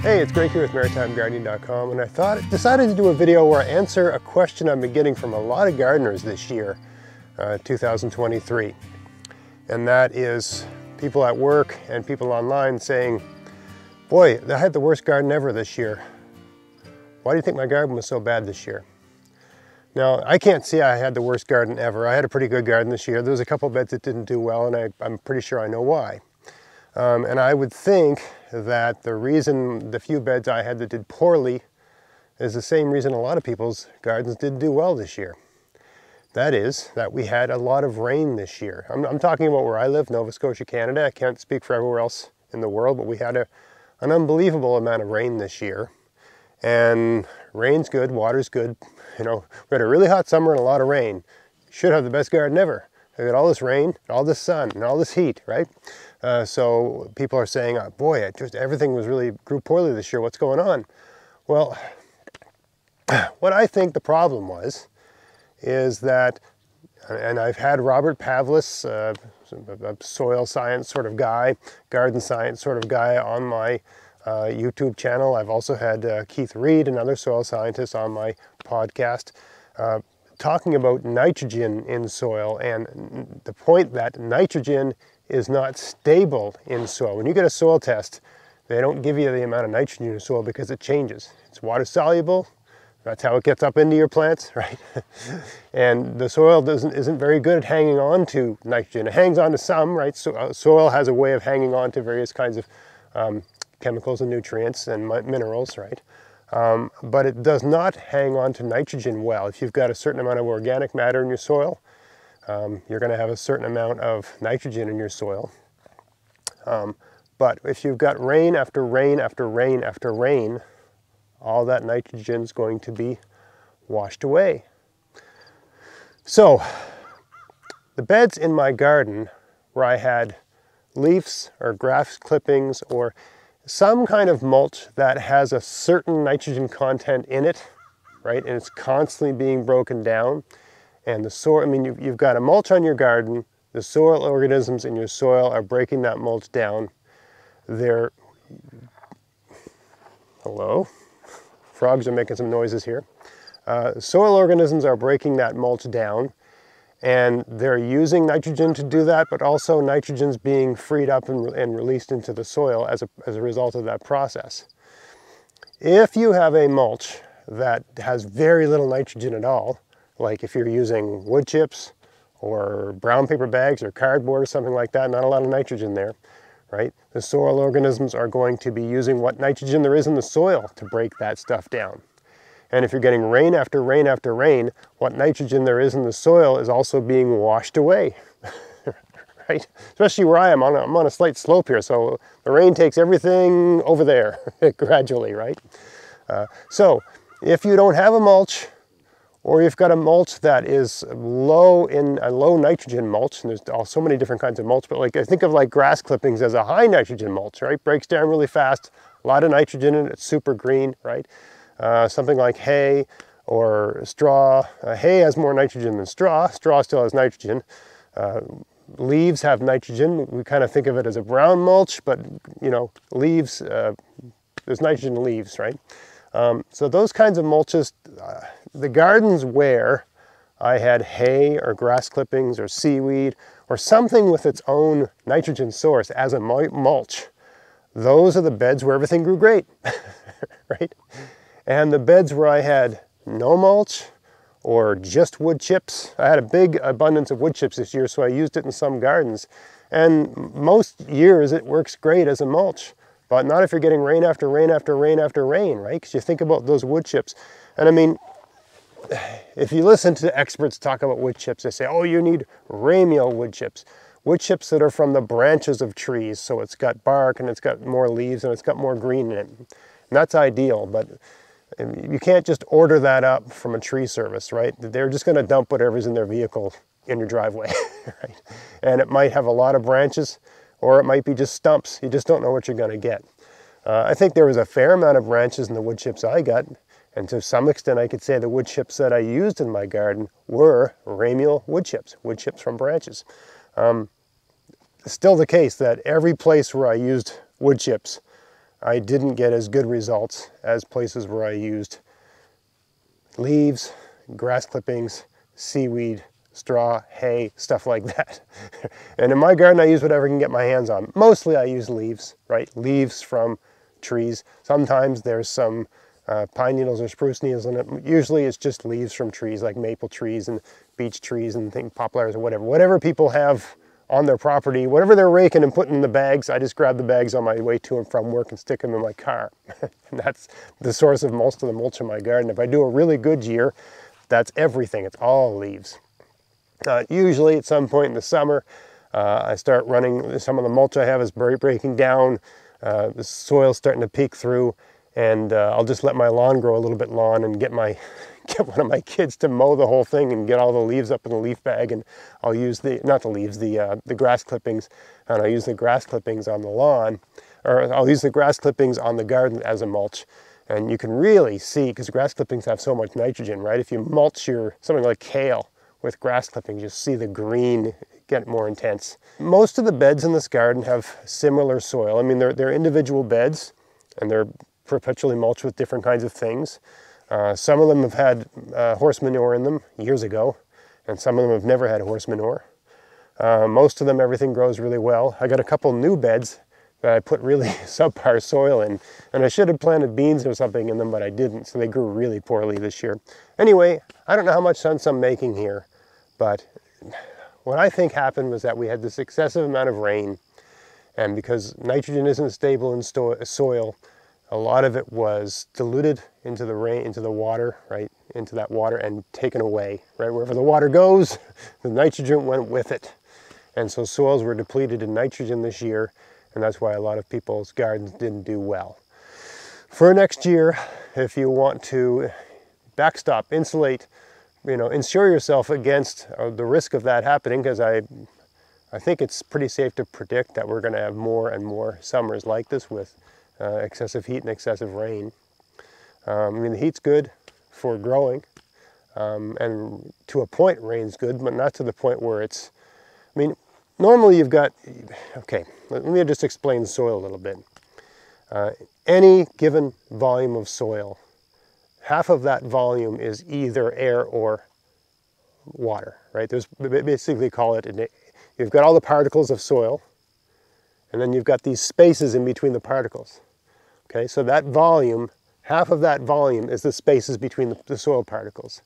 Hey, it's Greg here with MaritimeGardening.com, and I decided to do a video where I answer a question I've been getting from a lot of gardeners this year, 2023. And that is people at work and people online saying, boy, I had the worst garden ever this year. Why do you think my garden was so bad this year? Now, I can't say I had the worst garden ever. I had a pretty good garden this year. There was a couple of beds that didn't do well, and I'm pretty sure I know why. And I would think that the reason the few beds I had that did poorly is the same reason a lot of people's gardens did do well this year. That is, that we had a lot of rain this year. I'm talking about where I live, Nova Scotia, Canada. I can't speak for everywhere else in the world, but we had an unbelievable amount of rain this year. And rain's good, water's good. You know, we had a really hot summer and a lot of rain. Should have the best garden ever. We got all this rain, all this sun, and all this heat, right? So people are saying, oh, boy, everything grew poorly this year. What's going on? Well, what I think the problem was is that, and I've had Robert Pavlis, a soil science sort of guy, garden science sort of guy on my YouTube channel. I've also had Keith Reed, another soil scientist, on my podcast, talking about nitrogen in soil and the point that nitrogen is not stable in soil. When you get a soil test, they don't give you the amount of nitrogen in your soil because it changes. It's water soluble. That's how it gets up into your plants, right? And the soil isn't very good at hanging on to nitrogen. It hangs on to some, right? So, soil has a way of hanging on to various kinds of chemicals and nutrients and minerals, right? But it does not hang on to nitrogen well. If you've got a certain amount of organic matter in your soil, you're going to have a certain amount of nitrogen in your soil. But if you've got rain after rain after rain after rain, all that nitrogen is going to be washed away. So the beds in my garden where I had leaves or grass clippings or some kind of mulch that has a certain nitrogen content in it, right, and it's constantly being broken down. And the soil, I mean, you've got a mulch on your garden, the soil organisms in your soil are breaking that mulch down. Hello? Frogs are making some noises here. Soil organisms are breaking that mulch down, and they're using nitrogen to do that, but also nitrogen's being freed up and released into the soil as a result of that process. If you have a mulch that has very little nitrogen at all, like if you're using wood chips or brown paper bags or cardboard or something like that, not a lot of nitrogen there, right? The soil organisms are going to be using what nitrogen there is in the soil to break that stuff down. And if you're getting rain after rain after rain, what nitrogen there is in the soil is also being washed away, right? Especially where I am, I'm on a slight slope here, so the rain takes everything over there gradually, right? So if you don't have a mulch, or you've got a mulch that is low nitrogen mulch, and there's so many different kinds of mulch, but like I think of like grass clippings as a high nitrogen mulch, right? Breaks down really fast, a lot of nitrogen in it, it's super green, right? Something like hay or straw. Hay has more nitrogen than straw. Straw still has nitrogen. Leaves have nitrogen. We kind of think of it as a brown mulch, but you know, leaves, there's nitrogen in leaves, right? So those kinds of mulches, the gardens where I had hay or grass clippings or seaweed or something with its own nitrogen source as a mulch, those are the beds where everything grew great, right? And the beds where I had no mulch or just wood chips, I had a big abundance of wood chips this year, so I used it in some gardens. And most years it works great as a mulch. But not if you're getting rain after rain after rain after rain, right? Because you think about those wood chips. And I mean, if you listen to experts talk about wood chips, they say, oh, you need ramial wood chips. Wood chips that are from the branches of trees. So it's got bark and it's got more leaves and it's got more green in it. And that's ideal, but you can't just order that up from a tree service, right? They're just going to dump whatever's in their vehicle in your driveway, right? And it might have a lot of branches, or it might be just stumps. You just don't know what you're going to get. I think there was a fair amount of branches in the wood chips I got, and to some extent I could say the wood chips that I used in my garden were ramial wood chips from branches. Still the case that every place where I used wood chips, I didn't get as good results as places where I used leaves, grass clippings, seaweed, straw, hay, stuff like that. And in my garden, I use whatever I can get my hands on. Mostly I use leaves, right? Leaves from trees. Sometimes there's some pine needles or spruce needles in it. Usually it's just leaves from trees like maple trees and beech trees and poplars or whatever. Whatever people have on their property, whatever they're raking and putting in the bags, I just grab the bags on my way to and from work and stick them in my car. And that's the source of most of the mulch in my garden. If I do a really good year, that's everything. It's all leaves. Usually at some point in the summer, I start running, some of the mulch I have is breaking down, the soil's starting to peek through, and I'll just let my lawn grow a little bit long and get one of my kids to mow the whole thing and get all the leaves up in the leaf bag, and I'll use the grass clippings, and I'll use the grass clippings on the lawn, or I'll use the grass clippings on the garden as a mulch. And you can really see, because grass clippings have so much nitrogen, right? If you mulch something like kale with grass clippings, you'll see the green get more intense. Most of the beds in this garden have similar soil. I mean, they're individual beds, and they're perpetually mulched with different kinds of things. Some of them have had horse manure in them years ago, and some of them have never had horse manure. Most of them, everything grows really well. I got a couple new beds that I put really subpar soil in, and I should have planted beans or something in them, but I didn't, so they grew really poorly this year. Anyway, I don't know how much sense I'm making here, but what I think happened was that we had this excessive amount of rain, and because nitrogen isn't stable in soil, a lot of it was diluted into the rain, into the water, right? Into that water and taken away, right? Wherever the water goes, the nitrogen went with it. And so soils were depleted in nitrogen this year, and that's why a lot of people's gardens didn't do well. For next year, if you want to backstop, insulate, insure yourself against the risk of that happening, because I think it's pretty safe to predict that we're going to have more and more summers like this with excessive heat and excessive rain. I mean, the heat's good for growing, and to a point rain's good, but not to the point where it's, I mean, normally you've got, okay, let me just explain soil a little bit. Any given volume of soil, half of that volume is either air or water, right? There's basically you've got all the particles of soil, and then you've got these spaces in between the particles. Okay, so that volume, half of that volume is the spaces between the soil particles.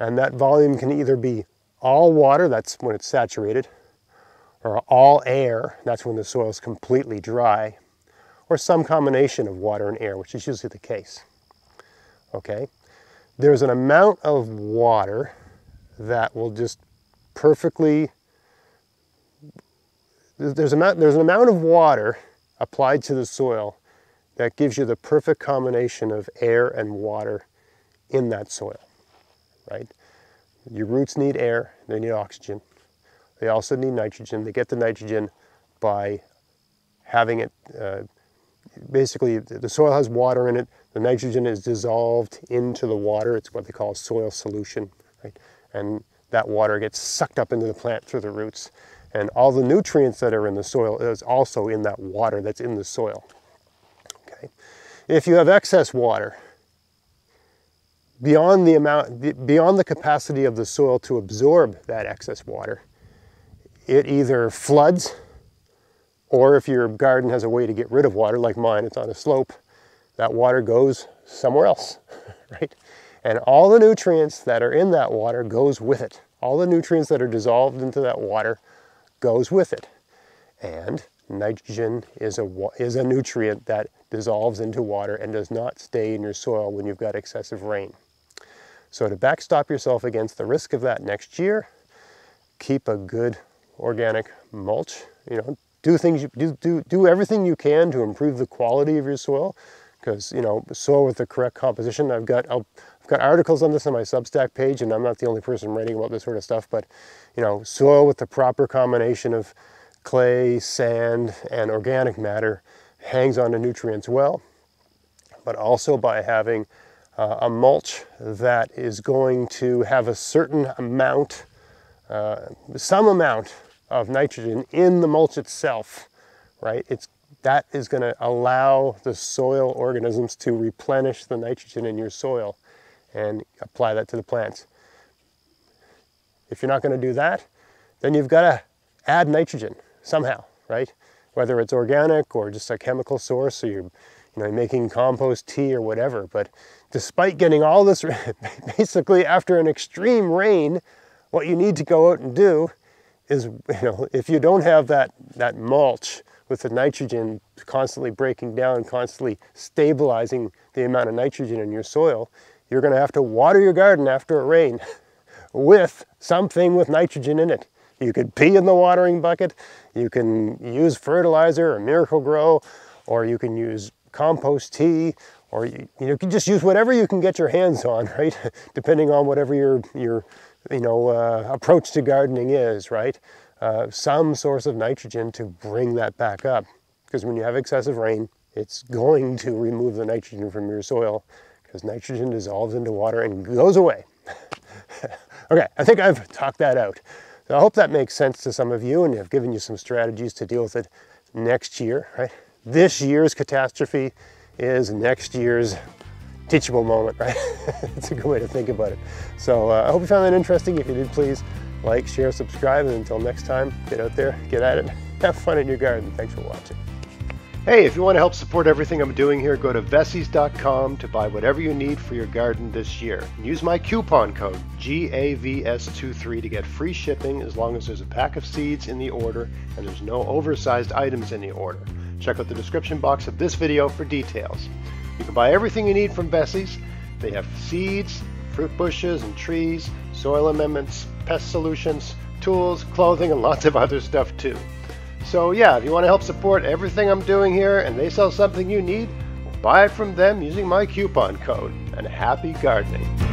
And that volume can either be all water, that's when it's saturated, or all air, that's when the soil is completely dry, or some combination of water and air, which is usually the case. Okay, there's an amount of water that will just perfectly, there's an amount of water applied to the soil that gives you the perfect combination of air and water in that soil, right? Your roots need air, they need oxygen. They also need nitrogen. They get the nitrogen by having it, basically the soil has water in it, the nitrogen is dissolved into the water, it's what they call a soil solution, right? And that water gets sucked up into the plant through the roots. And all the nutrients that are in the soil is also in that water that's in the soil. Okay. If you have excess water, beyond the capacity of the soil to absorb that excess water, it either floods, or if your garden has a way to get rid of water, like mine, it's on a slope, that water goes somewhere else, right? And all the nutrients that are in that water goes with it. All the nutrients that are dissolved into that water goes with it. And nitrogen is a nutrient that dissolves into water and does not stay in your soil when you've got excessive rain. So to backstop yourself against the risk of that next year, keep a good organic mulch. Do everything you can to improve the quality of your soil, because soil with the correct composition. I've got articles on this on my Substack page, and I'm not the only person writing about this sort of stuff, but soil with the proper combination of clay, sand, and organic matter hangs on to nutrients well, but also by having a mulch that is going to have a certain amount, some amount of nitrogen in the mulch itself, right? that is going to allow the soil organisms to replenish the nitrogen in your soil and apply that to the plants. If you're not going to do that, then you've got to add nitrogen somehow, right? Whether it's organic or just a chemical source, or you're making compost tea or whatever. But despite getting all this, basically after an extreme rain, what you need to go out and do is, if you don't have that mulch with the nitrogen constantly breaking down, constantly stabilizing the amount of nitrogen in your soil, you're going to have to water your garden after a rain with something with nitrogen in it. You could pee in the watering bucket, you can use fertilizer or Miracle-Gro, or you can use compost tea, or you can just use whatever you can get your hands on, right? Depending on whatever your approach to gardening is, right? Some source of nitrogen to bring that back up. Because when you have excessive rain, it's going to remove the nitrogen from your soil, because nitrogen dissolves into water and goes away. Okay, I think I've talked that out. So I hope that makes sense to some of you, and I've given you some strategies to deal with it next year, right? This year's catastrophe is next year's teachable moment, right? It's a good way to think about it. So I hope you found that interesting. If you did, please like, share, subscribe, and until next time, get out there, get at it, have fun in your garden. Thanks for watching. Hey, if you want to help support everything I'm doing here, go to Veseys.com to buy whatever you need for your garden this year. And use my coupon code GAVS23 to get free shipping as long as there's a pack of seeds in the order and there's no oversized items in the order. Check out the description box of this video for details. You can buy everything you need from Veseys. They have seeds, fruit bushes and trees, soil amendments, pest solutions, tools, clothing, and lots of other stuff too. So yeah, if you want to help support everything I'm doing here and they sell something you need, buy it from them using my coupon code, and happy gardening.